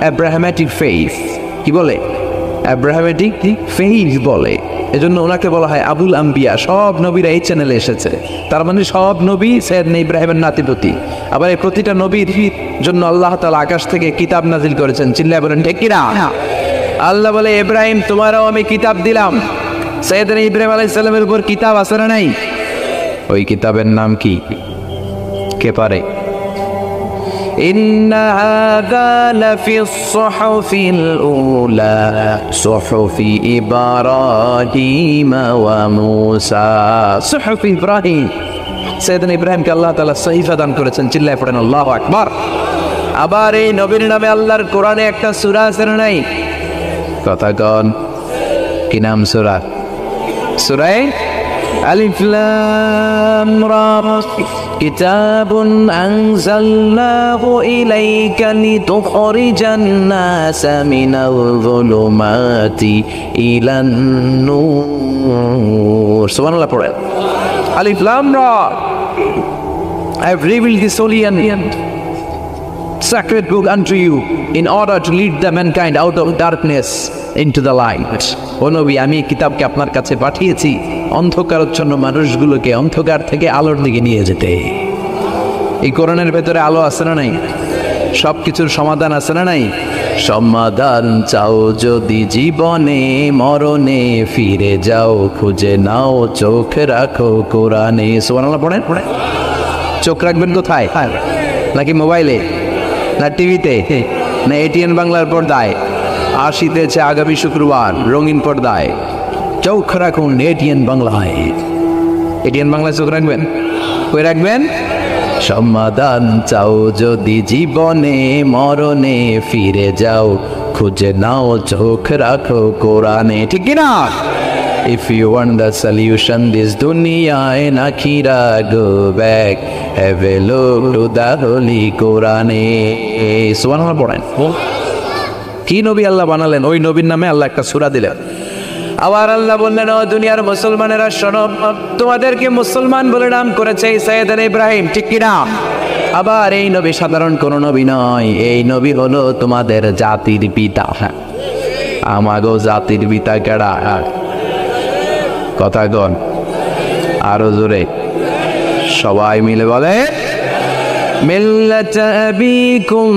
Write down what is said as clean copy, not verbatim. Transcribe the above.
Abrahamic faith. কি বলে? Abrahamic faith বলে। এজন্য ওনাকে বলা হয় আবুল আম্বিয়া। সব নবীরা এই চ্যানেলে এসেছে, তার মানে সব নবী সাইয়েদনা ইব্রাহিমের নাতিপতি। আবার এই প্রতিটা নবীর জন্য আল্লাহ তাআলা আকাশ থেকে কিতাব নাজিল করেছেন। চিল্লায় বলেন ঠিক কিনা? আল্লাহ বলে ইব্রাহিম তোমারও আমি কিতাব দিলাম। সাইয়েদনা ইব্রাহিম আলাইহিস সালামের উপর কিতাব আছে না নাই? ওই কিতাবের নাম কি? কে পারে? إن هذا لفي الصحف الأولى صحف إبراهيم وموسى صحف إبراهيم سيدنا إبراهيم কে আল্লাহ তাআলা সহিফা দান করেছেন। চিল্লায় পড়েন আল্লাহু আকবার। আবার এই নবীর নামে আল্লাহর কোরআনে একটা সূরা আছে না নাই? কথা কন, কি নাম সূরা? সূরা আলিফ লাম রা। কিতাবুন আনজালনাহু ইলাইকা লিতুখরিজান নাসা মিনাল যুলুমাতি ইলান নূর। সুবহানাল্লাহ পড়েন। আলিফ লাম রা। I have revealed this holy and sacred book unto you in order to lead the mankind out of darkness into the light. ও নবী, আমি এই কিতাবকে আপনার কাছে পাঠিয়েছি অন্ধকারাচ্ছন্ন মানুষগুলোকে অন্ধকার থেকে আলোর দিকে নিয়ে যেতে। এই কোরআনের ভেতরে আলো আছে না নাই? সব কিছুর সমাধান আছে না নাই? সমাধান চাও যদি জীবনে মরণে ফিরে যাও, খুঁজে নাও চোখ রাখো কোরআনে। সুবহানাল্লাহ পড়েন। চোখ রাখবেন কোথায়? নাকি মোবাইলে, না টিভিতে, না এটিএন বাংলার পর্দায়? আসিতেছে আগামী শুক্রবার রঙিন পর্দায়। চোখ রাখুন এটিএন বাংলায়। এটিএন বাংলায় চোখ রাখবেন। কই রাখবেন? সমাধান চাও যদি জীবনে মরণে ফিরে যাও, খুঁজে নাও চোখ রাখো কোরআনে। ঠিক কিনা? If you want the solution this dunya and akhirah, go back, have a look to the holy Quran. সুবহানাল্লাহ পড়েন। কি নবী আল্লাহ বানালেন, ওই নবীর নামে আল্লাহ একটা সূরা দিলেন। আবার আল্লাহ বললেন, ও দুনিয়ার মুসলমানেরা শোনো, তোমাদেরকে মুসলমান বলে নাম করেছে সাইয়েদনা ইব্রাহিম। ঠিক কিনা? আবার এই নবী সাধারণ কোন নবী নয়, এই নবী হলো তোমাদের জাতির পিতা। আমাগো জাতির পিতা কেডা? কথা কন আরো জোরে, সবাই মিলে বলে মিল্লাত আবিকুম